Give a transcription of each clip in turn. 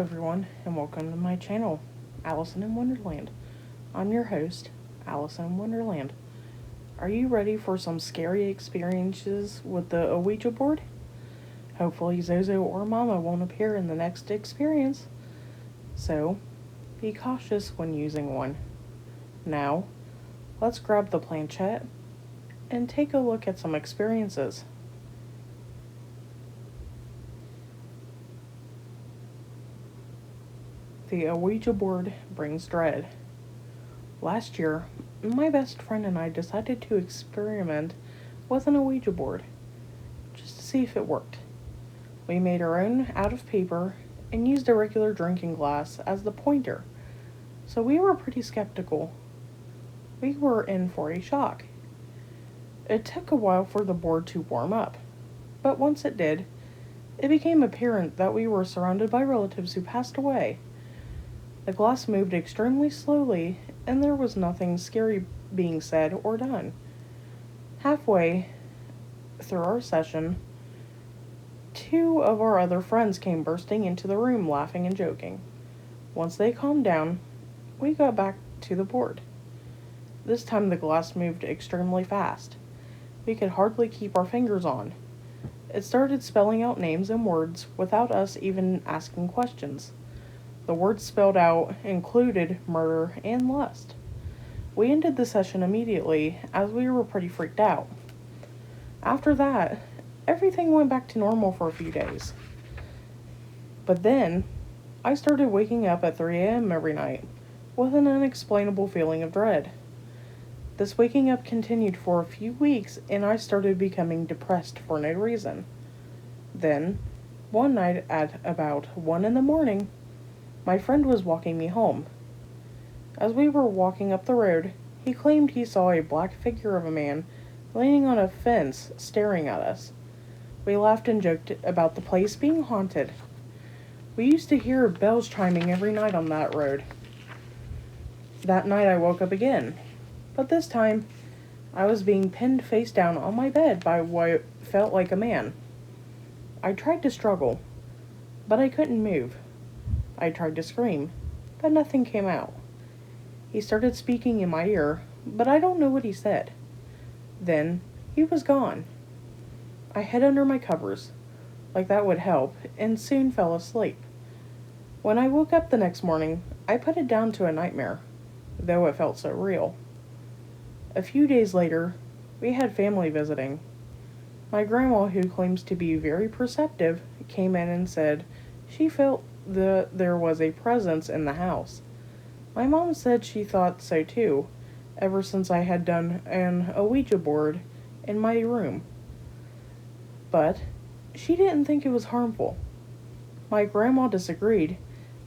everyone, and welcome to my channel, Allison in Wonderland. I'm your host, Allison in Wonderland. Are you ready for some scary experiences with the Ouija board? Hopefully Zozo or Mama won't appear in the next experience. So, be cautious when using one. Now, let's grab the planchette and take a look at some experiences. The Ouija board brings dread. Last year, my best friend and I decided to experiment with an Ouija board, just to see if it worked. We made our own out of paper and used a regular drinking glass as the pointer, so we were pretty skeptical. We were in for a shock. It took a while for the board to warm up, but once it did, it became apparent that we were surrounded by relatives who passed away. The glass moved extremely slowly, and there was nothing scary being said or done. Halfway through our session, two of our other friends came bursting into the room, laughing and joking. Once they calmed down, we got back to the board. This time the glass moved extremely fast. We could hardly keep our fingers on. It started spelling out names and words without us even asking questions. The words spelled out included murder and lust. We ended the session immediately, as we were pretty freaked out. After that, everything went back to normal for a few days. But then, I started waking up at 3 a.m. every night, with an unexplainable feeling of dread. This waking up continued for a few weeks, and I started becoming depressed for no reason. Then, one night at about 1 in the morning, my friend was walking me home. As we were walking up the road, he claimed he saw a black figure of a man leaning on a fence staring at us. We laughed and joked about the place being haunted. We used to hear bells chiming every night on that road. That night I woke up again, but this time I was being pinned face down on my bed by what felt like a man. I tried to struggle, but I couldn't move. I tried to scream, but nothing came out. He started speaking in my ear, but I don't know what he said. Then, he was gone. I hid under my covers, like that would help, and soon fell asleep. When I woke up the next morning, I put it down to a nightmare, though it felt so real. A few days later, we had family visiting. My grandma, who claims to be very perceptive, came in and said she felt there was a presence in the house. My mom said she thought so too, ever since I had done an Ouija board in my room. But she didn't think it was harmful. My grandma disagreed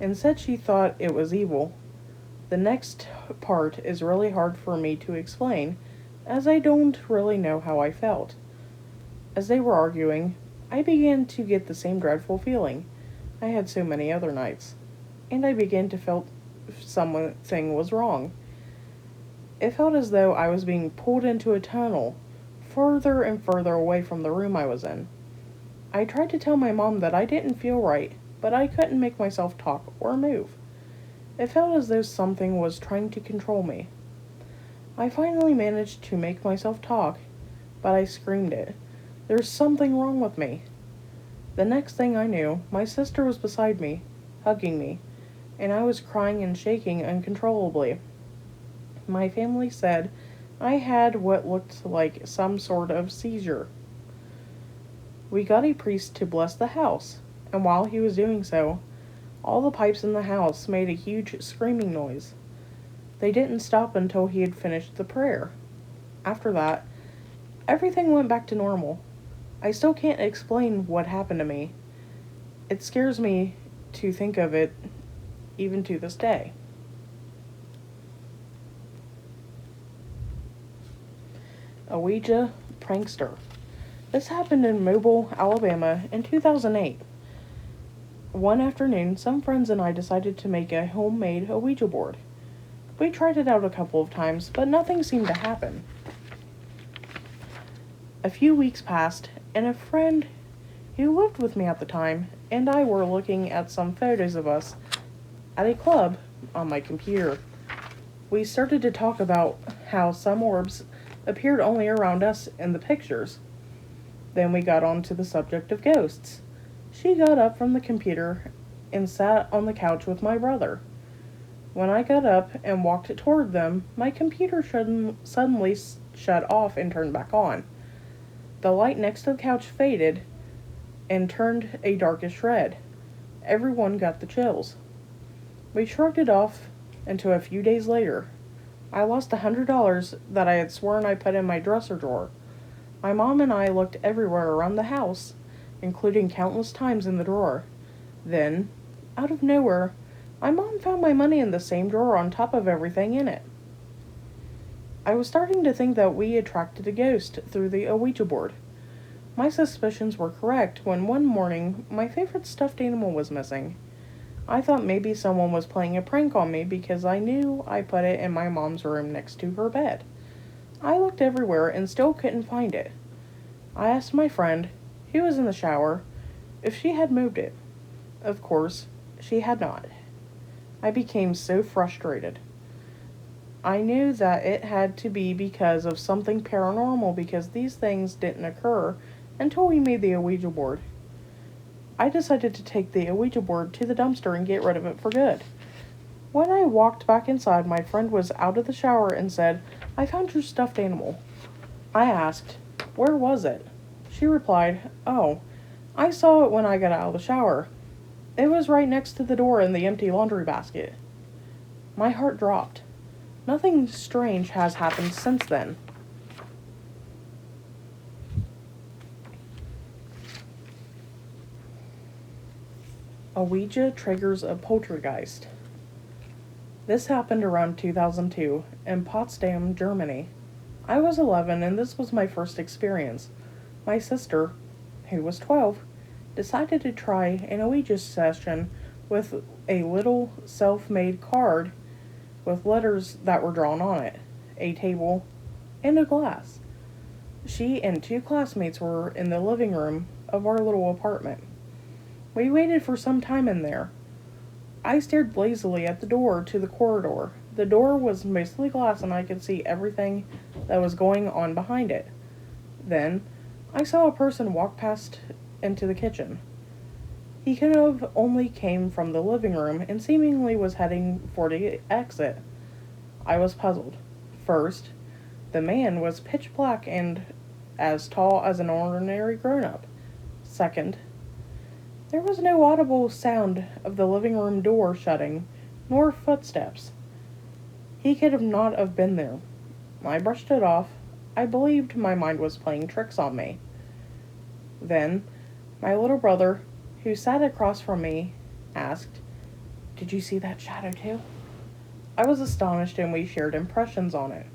and said she thought it was evil. The next part is really hard for me to explain, as I don't really know how I felt. As they were arguing, I began to get the same dreadful feeling I had so many other nights, and I began to feel something was wrong. It felt as though I was being pulled into a tunnel, further and further away from the room I was in. I tried to tell my mom that I didn't feel right, but I couldn't make myself talk or move. It felt as though something was trying to control me. I finally managed to make myself talk, but I screamed it. There's something wrong with me. The next thing I knew, my sister was beside me, hugging me, and I was crying and shaking uncontrollably. My family said I had what looked like some sort of seizure. We got a priest to bless the house, and while he was doing so, all the pipes in the house made a huge screaming noise. They didn't stop until he had finished the prayer. After that, everything went back to normal. I still can't explain what happened to me. It scares me to think of it, even to this day. A Ouija Prankster. This happened in Mobile, Alabama in 2008. One afternoon, some friends and I decided to make a homemade Ouija board. We tried it out a couple of times, but nothing seemed to happen. A few weeks passed, and a friend who lived with me at the time, and I were looking at some photos of us at a club on my computer. We started to talk about how some orbs appeared only around us in the pictures. Then we got on to the subject of ghosts. She got up from the computer and sat on the couch with my brother. When I got up and walked toward them, my computer suddenly shut off and turned back on. The light next to the couch faded and turned a darkish red. Everyone got the chills. We shrugged it off until a few days later. I lost $100 that I had sworn I put in my dresser drawer. My mom and I looked everywhere around the house, including countless times in the drawer. Then, out of nowhere, my mom found my money in the same drawer on top of everything in it. I was starting to think that we attracted a ghost through the Ouija board. My suspicions were correct when one morning my favorite stuffed animal was missing. I thought maybe someone was playing a prank on me because I knew I put it in my mom's room next to her bed. I looked everywhere and still couldn't find it. I asked my friend, who was in the shower, if she had moved it. Of course, she had not. I became so frustrated. I knew that it had to be because of something paranormal because these things didn't occur until we made the Ouija board. I decided to take the Ouija board to the dumpster and get rid of it for good. When I walked back inside, my friend was out of the shower and said, "I found your stuffed animal." I asked, "Where was it?" She replied, "Oh, I saw it when I got out of the shower. It was right next to the door in the empty laundry basket." My heart dropped. Nothing strange has happened since then. A Ouija triggers a poltergeist. This happened around 2002 in Potsdam, Germany. I was 11 and this was my first experience. My sister, who was 12, decided to try an Ouija session with a little self-made card with letters that were drawn on it, a table, and a glass. She and two classmates were in the living room of our little apartment. We waited for some time in there. I stared lazily at the door to the corridor. The door was mostly glass and I could see everything that was going on behind it. Then, I saw a person walk past into the kitchen. He could have only came from the living room and seemingly was heading for the exit. I was puzzled. First, the man was pitch black and as tall as an ordinary grown-up. Second, there was no audible sound of the living room door shutting, nor footsteps. He could have not have been there. I brushed it off. I believed my mind was playing tricks on me. Then, my little brother, who sat across from me, asked, "Did you see that shadow too?" I was astonished and we shared impressions on it.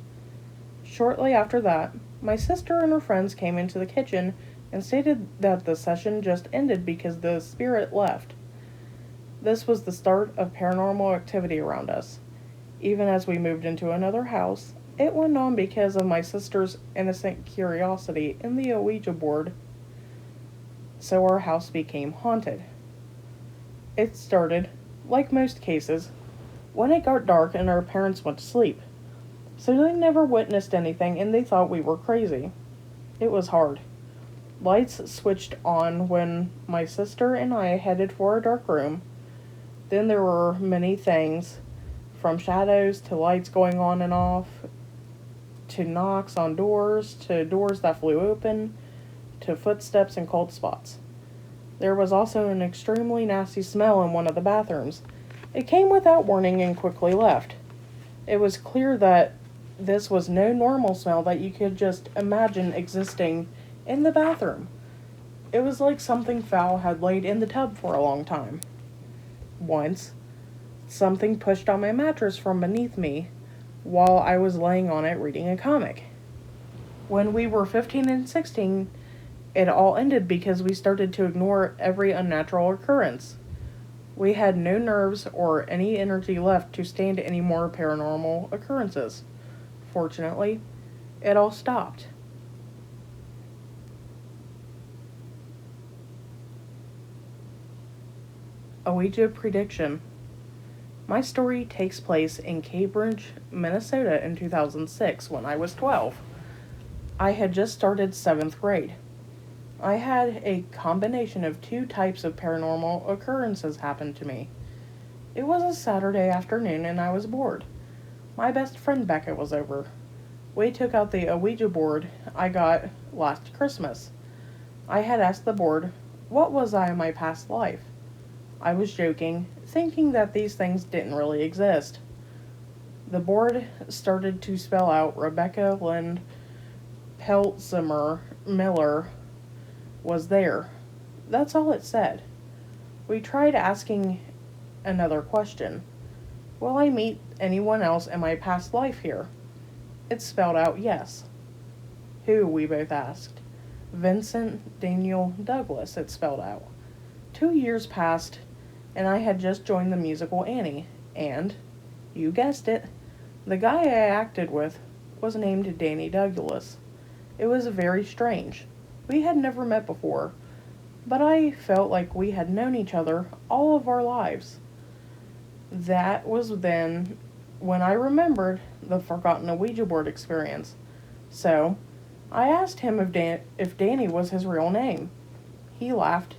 Shortly after that, my sister and her friends came into the kitchen and stated that the session just ended because the spirit left. This was the start of paranormal activity around us. Even as we moved into another house, it went on because of my sister's innocent curiosity in the Ouija board, so our house became haunted. It started, like most cases, when it got dark and our parents went to sleep. So they never witnessed anything and they thought we were crazy. It was hard. Lights switched on when my sister and I headed for a dark room. Then there were many things, from shadows to lights going on and off, to knocks on doors, to doors that flew open, to footsteps and cold spots. There was also an extremely nasty smell in one of the bathrooms. It came without warning and quickly left. It was clear that this was no normal smell that you could just imagine existing in the bathroom. It was like something foul had laid in the tub for a long time. Once, something pushed on my mattress from beneath me while I was laying on it reading a comic. When we were 15 and 16, it all ended because we started to ignore every unnatural occurrence. We had no nerves or any energy left to stand any more paranormal occurrences. Fortunately, it all stopped. A Ouija prediction. My story takes place in Cambridge, Minnesota in 2006 when I was 12. I had just started 7th grade. I had a combination of two types of paranormal occurrences happen to me. It was a Saturday afternoon and I was bored. My best friend Becca was over. We took out the Ouija board I got last Christmas. I had asked the board, what was I in my past life? I was joking, thinking that these things didn't really exist. The board started to spell out Rebecca Lynn Peltzimer Miller was there. That's all it said. We tried asking another question. Will I meet anyone else in my past life here? It spelled out yes. Who? We both asked. Vincent Daniel Douglas, it spelled out. 2 years passed, and I had just joined the musical Annie, and, you guessed it, the guy I acted with was named Danny Douglas. It was very strange. We had never met before, but I felt like we had known each other all of our lives. That was then when I remembered the forgotten Ouija board experience. So, I asked him if Danny was his real name. He laughed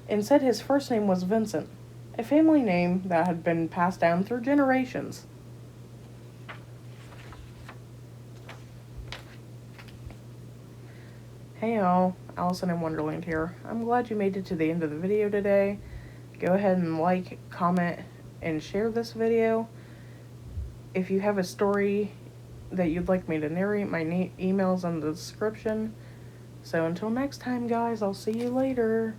and said his first name was Vincent, a family name that had been passed down through generations. Hey y'all, Allison in Wonderland here. I'm glad you made it to the end of the video today. Go ahead and like, comment, and share this video. If you have a story that you'd like me to narrate, my email's in the description. So until next time, guys, I'll see you later.